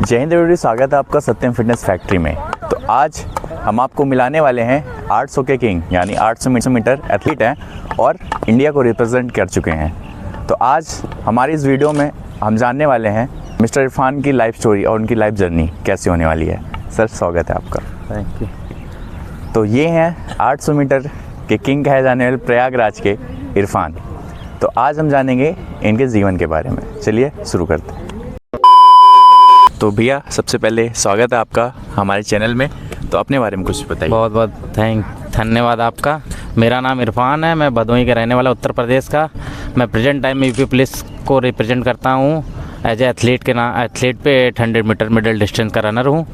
जय हिंद एवरीबॉडी, स्वागत है आपका सत्यम फिटनेस फैक्ट्री में। तो आज हम आपको मिलाने वाले हैं 800 के किंग यानी 800 मीटर एथलीट हैं और इंडिया को रिप्रेजेंट कर चुके हैं। तो आज हमारी इस वीडियो में हम जानने वाले हैं मिस्टर इरफान की लाइफ स्टोरी और उनकी लाइफ जर्नी कैसी होने वाली है। सर, स्वागत है आपका। Thank you. तो ये हैं 800 मीटर के किंग कहे जाने वाले प्रयागराज के इरफान। तो आज हम जानेंगे इनके जीवन के बारे में। चलिए शुरू करते हैं। तो भैया, सबसे पहले स्वागत है आपका हमारे चैनल में। तो अपने बारे में कुछ बताइए। बहुत बहुत धन्यवाद आपका। मेरा नाम इरफान है, मैं भदोही का रहने वाला, उत्तर प्रदेश का। मैं प्रेजेंट टाइम में यूपी पुलिस को रिप्रेजेंट करता हूँ एज ए एथलीट एथलीट पे 800 मीटर मिडिल डिस्टेंस का रनर हूँ।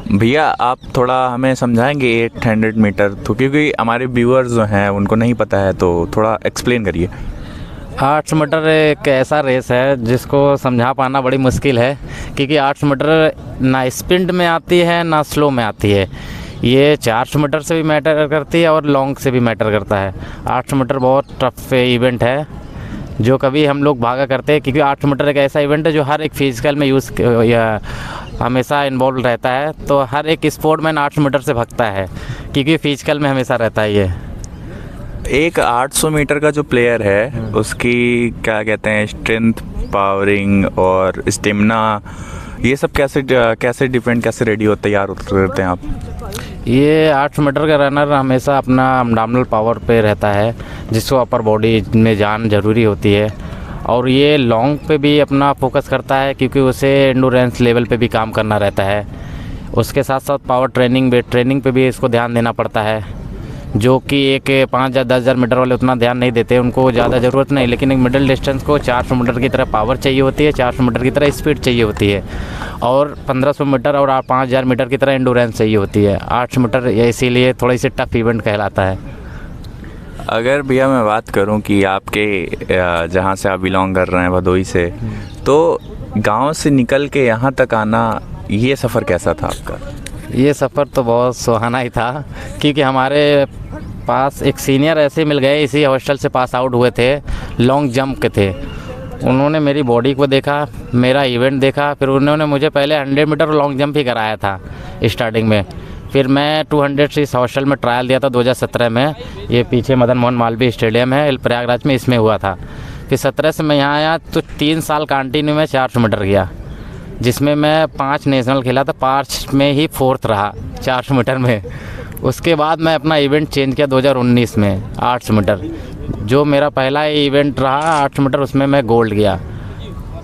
भैया, आप थोड़ा हमें समझाएंगे 800 मीटर, तो क्योंकि हमारे व्यूअर्स जो हैं उनको नहीं पता है, तो थोड़ा एक्सप्लेन करिए। 800 मीटर एक ऐसा रेस है जिसको समझा पाना बड़ी मुश्किल है, क्योंकि 800 मीटर ना स्प्रिंट में आती है ना स्लो में आती है। ये 400 मीटर से भी मैटर करती है और लॉन्ग से भी मैटर करता है। 800 मीटर बहुत टफ इवेंट है जो कभी हम लोग भागा करते हैं, क्योंकि 800 मीटर एक ऐसा इवेंट है जो हर एक फिजिकल में यूज़ या हमेशा इन्वॉल्व रहता है। तो हर एक स्पोर्टमैन 800 मीटर से भागता है, क्योंकि फिजिकल में हमेशा रहता है। ये एक 800 मीटर का जो प्लेयर है उसकी क्या कहते हैं, स्ट्रेंथ, पावरिंग और स्टेमिना, ये सब कैसे डिफरेंट, कैसे रेडी हो तैयार करते हैं आप? ये 800 मीटर का रनर हमेशा अपना अब्डोमिनल पावर पे रहता है, जिसको अपर बॉडी में जान ज़रूरी होती है। और ये लॉन्ग पे भी अपना फोकस करता है, क्योंकि उसे एंडोरेंस लेवल पे भी काम करना रहता है। उसके साथ साथ पावर ट्रेनिंग पे भी इसको ध्यान देना पड़ता है, जो कि एक 5 या 10 हज़ार मीटर वाले उतना ध्यान नहीं देते, उनको ज़्यादा ज़रूरत नहीं। लेकिन एक मिडिल डिस्टेंस को 400 मीटर की तरह पावर चाहिए होती है, 400 मीटर की तरह स्पीड चाहिए होती है, और 1500 मीटर और 5000 मीटर की तरह एंडोरेंस चाहिए होती है। 800 मीटर इसीलिए थोड़ी सी टफ इवेंट कहलाता है। अगर भैया मैं बात करूं कि आपके जहां से आप बिलोंग कर रहे हैं, भदोही से, तो गांव से निकल के यहां तक आना, ये सफ़र कैसा था आपका? ये सफ़र तो बहुत सुहाना ही था, क्योंकि हमारे पास एक सीनियर ऐसे मिल गए, इसी हॉस्टल से पास आउट हुए थे, लॉन्ग जंप के थे। उन्होंने मेरी बॉडी को देखा, मेरा इवेंट देखा, फिर उन्होंने मुझे पहले 100 मीटर लॉन्ग जंप ही कराया था स्टार्टिंग में। फिर मैं 200 से इस हॉस्टल में ट्रायल दिया था 2017 में। ये पीछे मदन मोहन मालवीय स्टेडियम है प्रयागराज में, इसमें हुआ था। फिर 17 से मैं यहाँ आया तो 3 साल कंटिन्यू में 400 मीटर किया, जिसमें मैं 5 नेशनल खेला था, 5 में ही 4th रहा 400 मीटर में। उसके बाद मैं अपना इवेंट चेंज किया 2019 में 800 मीटर, जो मेरा पहला इवेंट रहा 800 मीटर, उसमें मैं गोल्ड किया।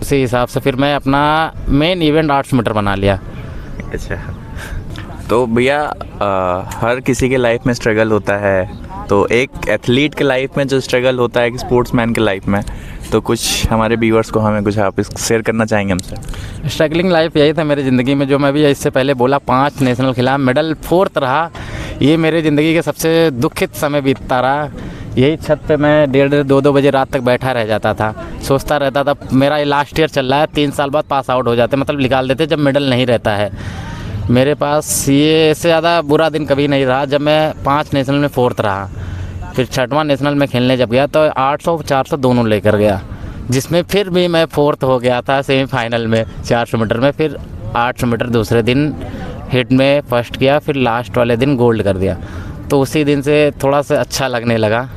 उसी हिसाब से फिर मैं अपना मेन इवेंट 800 मीटर बना लिया। अच्छा, तो भैया हर किसी के लाइफ में स्ट्रगल होता है, तो एक एथलीट के लाइफ में जो स्ट्रगल होता है एक स्पोर्ट्समैन के लाइफ में, तो कुछ हमारे व्यूअर्स को हमें कुछ आप शेयर करना चाहेंगे हमसे? स्ट्रगलिंग लाइफ यही था मेरी ज़िंदगी में, जो मैं भी इससे पहले बोला, 5 नेशनल खिला, मेडल 4th रहा। ये मेरी ज़िंदगी के सबसे दुखित समय बीतता रहा। यही छत पे मैं 1:30-2 बजे रात तक बैठा रह जाता था, सोचता रहता था मेरा ये लास्ट ईयर चल रहा है, 3 साल बाद पास आउट हो जाते, मतलब निकाल देते जब मेडल नहीं रहता है मेरे पास। ये इससे ज़्यादा बुरा दिन कभी नहीं रहा जब मैं 5 नेशनल में 4th रहा। फिर 6वां नेशनल में खेलने जब गया तो 800-400 दोनों लेकर गया, जिसमें फिर भी मैं 4th हो गया था सेमीफाइनल में 400 मीटर में। फिर 800 मीटर दूसरे दिन हिट में फर्स्ट किया, फिर लास्ट वाले दिन गोल्ड कर दिया। तो उसी दिन से थोड़ा सा अच्छा लगने लगा।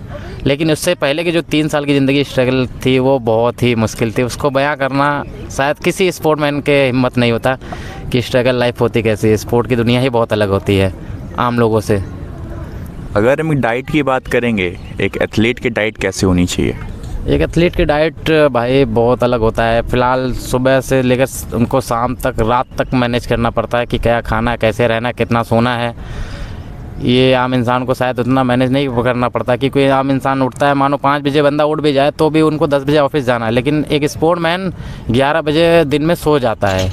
लेकिन उससे पहले की जो 3 साल की ज़िंदगी स्ट्रगल थी वो बहुत ही मुश्किल थी। उसको बयां करना शायद किसी स्पोर्टमैन के हिम्मत नहीं होता कि स्ट्रगल लाइफ होती कैसी है। स्पोर्ट की दुनिया ही बहुत अलग होती है आम लोगों से। अगर हम डाइट की बात करेंगे, एक एथलीट की डाइट कैसे होनी चाहिए? एक एथलीट की डाइट भाई बहुत अलग होता है। फ़िलहाल सुबह से लेकर उनको शाम तक, रात तक मैनेज करना पड़ता है कि क्या खाना है, कैसे रहना है, कितना सोना है। ये आम इंसान को शायद उतना मैनेज नहीं करना पड़ता, क्योंकि आम इंसान उठता है, मानो 5 बजे बंदा उठ भी जाए तो भी उनको 10 बजे ऑफिस जाना है, लेकिन एक स्पोर्टमैन 11 बजे दिन में सो जाता है।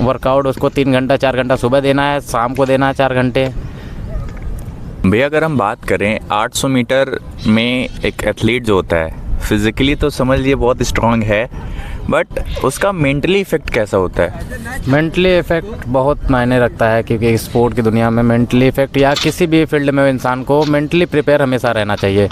वर्कआउट उसको 3 घंटा 4 घंटा सुबह देना है, शाम को देना है 4 घंटे। भैया, अगर हम बात करें 800 मीटर में, एक एथलीट जो होता है फिज़िकली तो समझ लीजिए बहुत स्ट्रांग है, बट उसका मेंटली इफ़ेक्ट कैसा होता है? मेंटली इफ़ेक्ट बहुत मायने रखता है, क्योंकि स्पोर्ट की दुनिया में मेंटली इफ़ेक्ट या किसी भी फील्ड में इंसान को मेंटली प्रिपेयर हमेशा रहना चाहिए।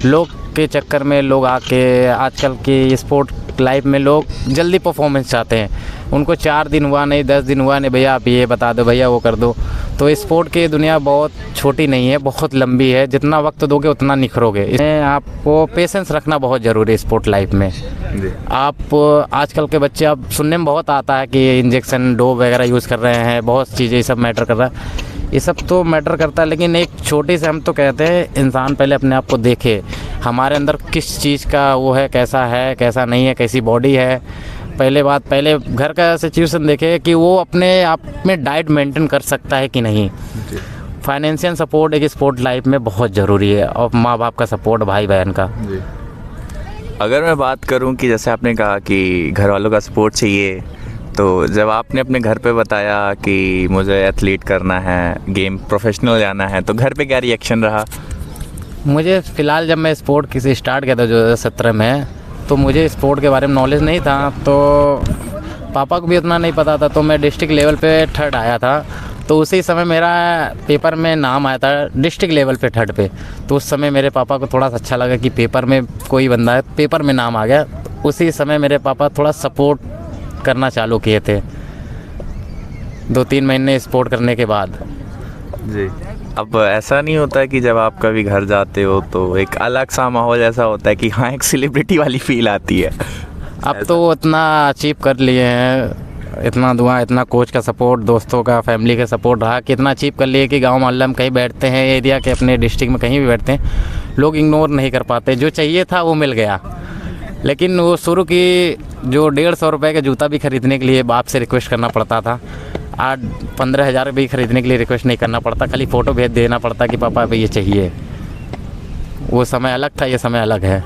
लोग के चक्कर में लोग आके आजकल की स्पोर्ट स्पोर्ट लाइफ में लोग जल्दी परफॉर्मेंस चाहते हैं। उनको 4 दिन हुआ नहीं, 10 दिन हुआ नहीं, भैया आप ये बता दो, भैया वो कर दो। तो स्पोर्ट की दुनिया बहुत छोटी नहीं है, बहुत लंबी है। जितना वक्त दोगे उतना निखरोगे। इसमें आपको पेशेंस रखना बहुत ज़रूरी है स्पोर्ट लाइफ में। आप आजकल के बच्चे, अब सुनने में बहुत आता है कि इंजेक्शन डोप वगैरह यूज़ कर रहे हैं, बहुत चीज़ें, ये सब मैटर कर रहा है। ये सब तो मैटर करता है, लेकिन एक छोटी से हम तो कहते हैं इंसान पहले अपने आप को देखे, हमारे अंदर किस चीज़ का वो है, कैसा नहीं है, कैसी बॉडी है। पहले घर का सिचुएशन देखे कि वो अपने आप में डाइट मेंटेन कर सकता है कि नहीं। फाइनेंशियल सपोर्ट एक स्पोर्ट लाइफ में बहुत ज़रूरी है, और माँ बाप का सपोर्ट, भाई बहन का। अगर मैं बात करूं कि जैसे आपने कहा कि घर वालों का सपोर्ट चाहिए, तो जब आपने अपने घर पे बताया कि मुझे एथलीट करना है, गेम प्रोफेशनल जाना है, तो घर पे क्या रिएक्शन रहा? मुझे फ़िलहाल जब मैं स्पोर्ट किसी स्टार्ट किया था 2017 में, तो मुझे स्पोर्ट के बारे में नॉलेज नहीं था, तो पापा को भी उतना नहीं पता था। तो मैं डिस्ट्रिक्ट लेवल पे 3rd आया था। तो उसी समय मेरा पेपर में नाम आया था डिस्ट्रिक्ट लेवल पे 3rd पे। तो उस समय मेरे पापा को थोड़ा सा अच्छा लगा कि पेपर में कोई बंदा है, पेपर में नाम आ गया। उसी समय मेरे पापा थोड़ा सपोर्ट करना चालू किए थे 2-3 महीने स्पोर्ट करने के बाद। जी। अब ऐसा नहीं होता है कि जब आप कभी घर जाते हो तो एक अलग सा माहौल ऐसा होता है कि हाँ, एक सेलिब्रिटी वाली फील आती है? अब तो इतना अचीव कर लिए हैं, इतना दुआ, इतना कोच का सपोर्ट, दोस्तों का, फैमिली का सपोर्ट रहा कि इतना अचीव कर लिए कि गांव मोहल्ले में कहीं बैठते हैं, एरिया के अपने डिस्ट्रिक्ट में कहीं भी बैठते हैं, लोग इग्नोर नहीं कर पाते। जो चाहिए था वो मिल गया। लेकिन वो शुरू की जो 150 रुपये का जूता भी ख़रीदने के लिए बाप से रिक्वेस्ट करना पड़ता था। 8-15 हज़ार भी ख़रीदने के लिए रिक्वेस्ट नहीं करना पड़ता, खाली फ़ोटो भेज देना पड़ता कि पापा भाई ये चाहिए। वो समय अलग था, ये समय अलग है।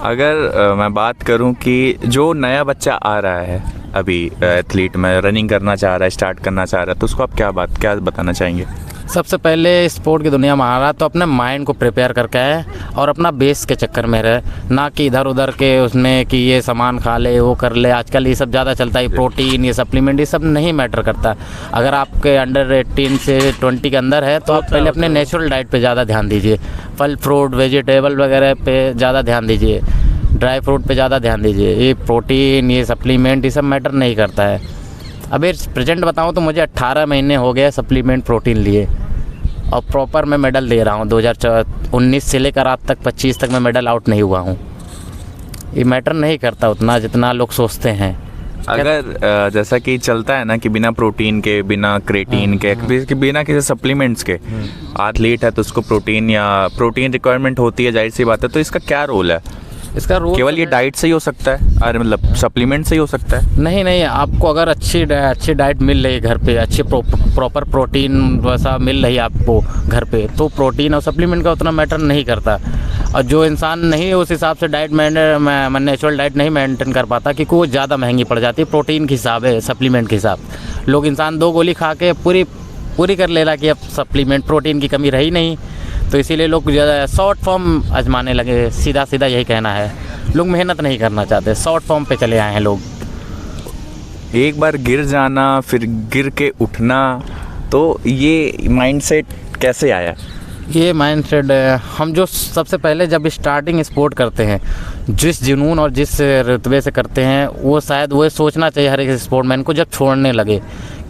अगर मैं बात करूं कि जो नया बच्चा आ रहा है अभी एथलीट में, रनिंग करना चाह रहा है, स्टार्ट करना चाह रहा है, तो उसको आप क्या बताना चाहेंगे? सबसे पहले स्पोर्ट की दुनिया में आ रहा तो अपने माइंड को प्रिपेयर करके आए और अपना बेस के चक्कर में रहे, ना कि इधर उधर के उसमें कि ये सामान खा ले, वो कर ले। आजकल ये सब ज़्यादा चलता है, प्रोटीन, ये सप्लीमेंट, ये सब नहीं मैटर करता। अगर आपके अंडर 18 से 20 के अंदर है तो आप पहले अपने नेचुरल डाइट पे ज़्यादा ध्यान दीजिए। फल फ्रूट वेजिटेबल वगैरह पे ज़्यादा ध्यान दीजिए, ड्राई फ्रूट पे ज़्यादा ध्यान दीजिए। ये प्रोटीन, ये सप्लीमेंट, ये सब मैटर नहीं करता है। अभी प्रेजेंट बताऊँ तो मुझे 18 महीने हो गए सप्लीमेंट प्रोटीन लिए, और प्रॉपर मैं मेडल दे रहा हूँ। 2019 से लेकर आज तक 25 तक मैं मेडल आउट नहीं हुआ हूँ। ये मैटर नहीं करता उतना जितना लोग सोचते हैं। अगर जैसा कि चलता है ना कि बिना प्रोटीन के, बिना क्रेटीन के, बिना किसी सप्लीमेंट्स के एथलीट है तो उसको प्रोटीन रिक्वायरमेंट होती है, जाहिर सी बात है। तो इसका क्या रोल है? इसका रोल केवल ये डाइट से ही हो सकता है? अरे मतलब सप्लीमेंट से ही हो सकता है? नहीं, आपको अगर अच्छी डाइट मिल रही है घर पे, अच्छी प्रॉपर प्रोटीन वैसा मिल रही है आपको घर पे, तो प्रोटीन और सप्लीमेंट का उतना मैटर नहीं करता। और जो इंसान नहीं उस हिसाब से डाइट नेचुरल डाइट नहीं मेंटेन कर पाता, क्योंकि वो ज़्यादा महंगी पड़ जाती है प्रोटीन के हिसाब है, सप्लीमेंट के हिसाब। लोग इंसान 2 गोली खा के पूरी कर ले रहा कि अब सप्लीमेंट प्रोटीन की कमी रही नहीं, तो इसीलिए लोग ज़्यादा शॉर्ट फॉर्म आजमाने लगे। सीधा यही कहना है, लोग मेहनत नहीं करना चाहते, शॉर्ट फॉर्म पे चले आए हैं लोग। एक बार गिर जाना, फिर गिर के उठना, तो ये माइंडसेट कैसे आया? ये माइंडसेट हम जो सबसे पहले जब स्टार्टिंग स्पोर्ट करते हैं, जिस जुनून और जिस रुतबे से करते हैं, वो शायद वो सोचना चाहिए हर एक स्पोर्टमैन को जब छोड़ने लगे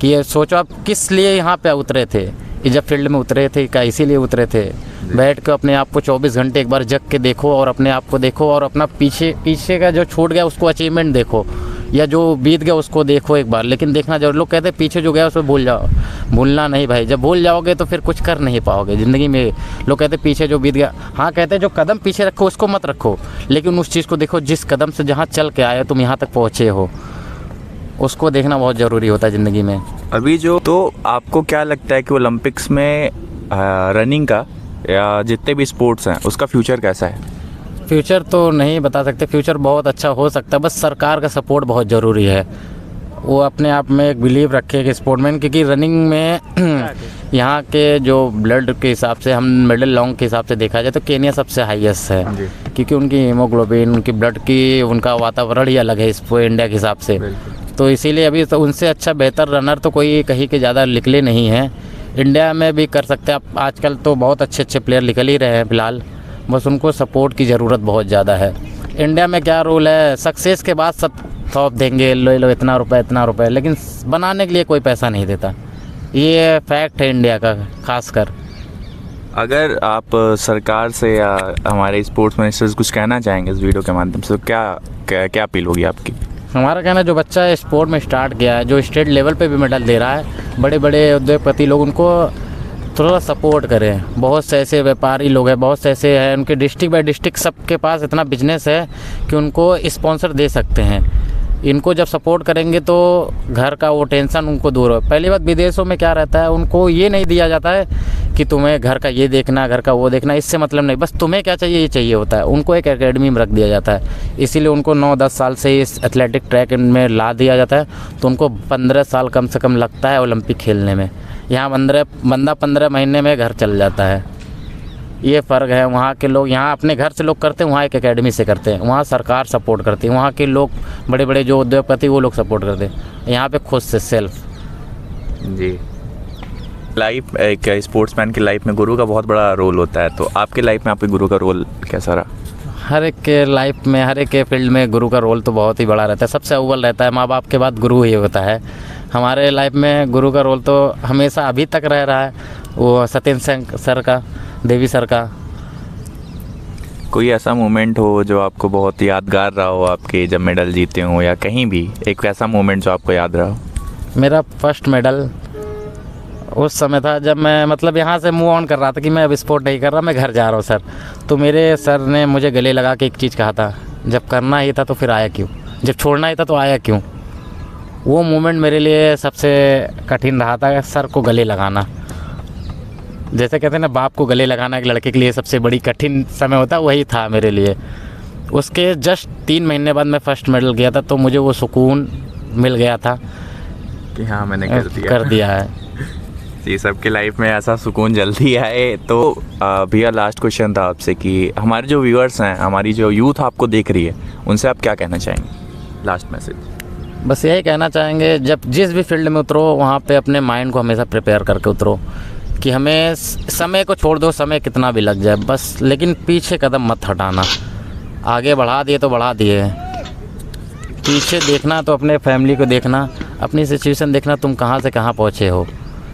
कि ये सोचो आप किस लिए यहाँ पे उतरे थे। ये जब फील्ड में उतरे थे क्या इसीलिए उतरे थे? बैठ कर अपने आप को 24 घंटे एक बार जग के देखो और अपने आप को देखो, और अपना पीछे का जो छूट गया उसको अचीवमेंट देखो, या जो बीत गया उसको देखो एक बार। लेकिन देखना जरूर, लोग कहते हैं पीछे जो गया उसको भूल जाओ। भूलना नहीं भाई, जब भूल जाओगे तो फिर कुछ कर नहीं पाओगे ज़िंदगी में। लोग कहते हैं पीछे जो बीत गया, हाँ कहते हैं जो कदम पीछे रखो उसको मत रखो, लेकिन उस चीज़ को देखो जिस कदम से जहाँ चल के आए तुम यहाँ तक पहुँचे हो, उसको देखना बहुत ज़रूरी होता है ज़िंदगी में। अभी तो आपको क्या लगता है कि ओलंपिक्स में रनिंग का या जितने भी स्पोर्ट्स हैं उसका फ्यूचर कैसा है? फ्यूचर तो नहीं बता सकते, फ्यूचर बहुत अच्छा हो सकता है, बस सरकार का सपोर्ट बहुत ज़रूरी है। वो अपने आप में एक बिलीव रखे कि स्पोर्टमैन, क्योंकि रनिंग में यहाँ के जो ब्लड के हिसाब से, हम मेडल लॉन्ग के हिसाब से देखा जाए तो केनिया सबसे हाईएस्ट है, क्योंकि उनकी हीमोग्लोबिन, उनकी ब्लड की, उनका वातावरण ही अलग है इस इंडिया के हिसाब से। तो इसीलिए अभी तो उनसे अच्छा बेहतर रनर तो कोई कहीं के ज़्यादा निकले नहीं हैं। इंडिया में भी कर सकते हैं आप, आजकल तो बहुत अच्छे प्लेयर निकल ही रहे हैं फ़िलहाल, बस उनको सपोर्ट की ज़रूरत बहुत ज़्यादा है। इंडिया में क्या रूल है, सक्सेस के बाद सब थोप देंगे, ले लो इतना रुपए, लेकिन बनाने के लिए कोई पैसा नहीं देता। ये फैक्ट है इंडिया का खासकर। अगर आप सरकार से या हमारे स्पोर्ट्स मिनिस्टर से कुछ कहना चाहेंगे इस वीडियो के माध्यम से, तो क्या अपील होगी आपकी? हमारा कहना, जो बच्चा स्पोर्ट में स्टार्ट किया है, जो स्टेट लेवल पे भी मेडल दे रहा है, बड़े बड़े उद्योगपति लोग उनको थोड़ा सपोर्ट करें। बहुत से ऐसे व्यापारी लोग हैं, बहुत से ऐसे हैं, उनके डिस्ट्रिक्ट बाय डिस्ट्रिक्ट सबके पास इतना बिजनेस है कि उनको स्पॉन्सर दे सकते हैं। इनको जब सपोर्ट करेंगे तो घर का वो टेंशन उनको दूर हो। पहली बात, विदेशों में क्या रहता है, उनको ये नहीं दिया जाता है कि तुम्हें घर का ये देखना, घर का वो देखना, इससे मतलब नहीं, बस तुम्हें क्या चाहिए ये चाहिए होता है। उनको एक एकेडमी में रख दिया जाता है, इसीलिए उनको 9-10 साल से इस एथलेटिक ट्रैक में ला दिया जाता है। तो उनको 15 साल कम से कम लगता है ओलंपिक खेलने में। यहाँ बंदा 15 महीने में घर चल जाता है। ये फ़र्क है। वहाँ के लोग यहाँ अपने घर से लोग करते हैं, वहाँ एक एकेडमी से करते हैं। वहाँ सरकार सपोर्ट करती है, वहाँ के लोग बड़े बड़े जो उद्योगपति वो लोग सपोर्ट करते हैं। यहाँ पे खुद से सेल्फ। जी, लाइफ, एक स्पोर्ट्समैन की लाइफ में गुरु का बहुत बड़ा रोल होता है, तो आपके लाइफ में आपके गुरु का रोल कैसा रहा? हर एक के लाइफ में, हर एक के फील्ड में गुरु का रोल तो बहुत ही बड़ा रहता है, सबसे अव्वल रहता है। माँ बाप के बाद गुरु ही होता है। हमारे लाइफ में गुरु का रोल तो हमेशा अभी तक रह रहा है, वो सत्येंद्र सर का, देवी सर का। कोई ऐसा मोमेंट हो जो आपको बहुत यादगार रहा हो, आपके जब मेडल जीते हो, या कहीं भी एक ऐसा मोमेंट जो आपको याद रहा हो? मेरा फर्स्ट मेडल उस समय था जब मैं मतलब यहाँ से मूव ऑन कर रहा था कि मैं अब स्पोर्ट नहीं कर रहा, मैं घर जा रहा हूँ सर। तो मेरे सर ने मुझे गले लगा के एक चीज़ कहा था, जब करना ही था तो फिर आया क्यों, जब छोड़ना ही था तो आया क्यों। वो मोमेंट मेरे लिए सबसे कठिन रहा था, सर को गले लगाना। जैसे कहते हैं ना, बाप को गले लगाना एक लड़के के लिए सबसे बड़ी कठिन समय होता है, वही था मेरे लिए। उसके जस्ट 3 महीने बाद मैं फर्स्ट मेडल गया था, तो मुझे वो सुकून मिल गया था कि हाँ मैंने कर दिया है। जी, सबके लाइफ में ऐसा सुकून जल्दी आए। तो भैया, लास्ट क्वेश्चन था आपसे कि हमारे जो व्यूअर्स हैं, हमारी जो यूथ आपको देख रही है, उनसे आप क्या कहना चाहेंगे? Last message. बस यही कहना चाहेंगे, जब जिस भी फील्ड में उतरो वहाँ पे अपने माइंड को हमेशा प्रिपेयर करके उतरो कि हमें समय को छोड़ दो, समय कितना भी लग जाए बस, लेकिन पीछे कदम मत हटाना। आगे बढ़ा दिए तो बढ़ा दिए, पीछे देखना तो अपने फैमिली को देखना, अपनी सिचुएशन देखना, तुम कहाँ से कहाँ पहुँचे हो।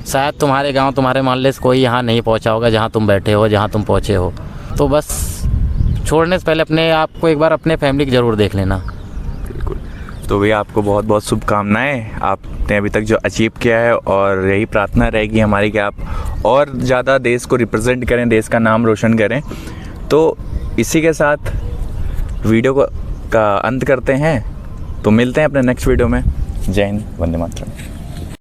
शायद तुम्हारे गांव, तुम्हारे मोहल्ले से कोई यहाँ नहीं पहुँचा होगा जहाँ तुम बैठे हो, जहाँ तुम पहुँचे हो। तो बस छोड़ने से पहले अपने आप को एक बार अपने फैमिली की ज़रूर देख लेना। बिल्कुल। तो भैया, आपको बहुत बहुत शुभकामनाएं, आपने अभी तक जो अचीव किया है, और यही प्रार्थना रहेगी हमारी कि आप और ज़्यादा देश को रिप्रेजेंट करें, देश का नाम रोशन करें। तो इसी के साथ वीडियो का अंत करते हैं, तो मिलते हैं अपने नेक्स्ट वीडियो में। जय हिंद, वंदे मातरम।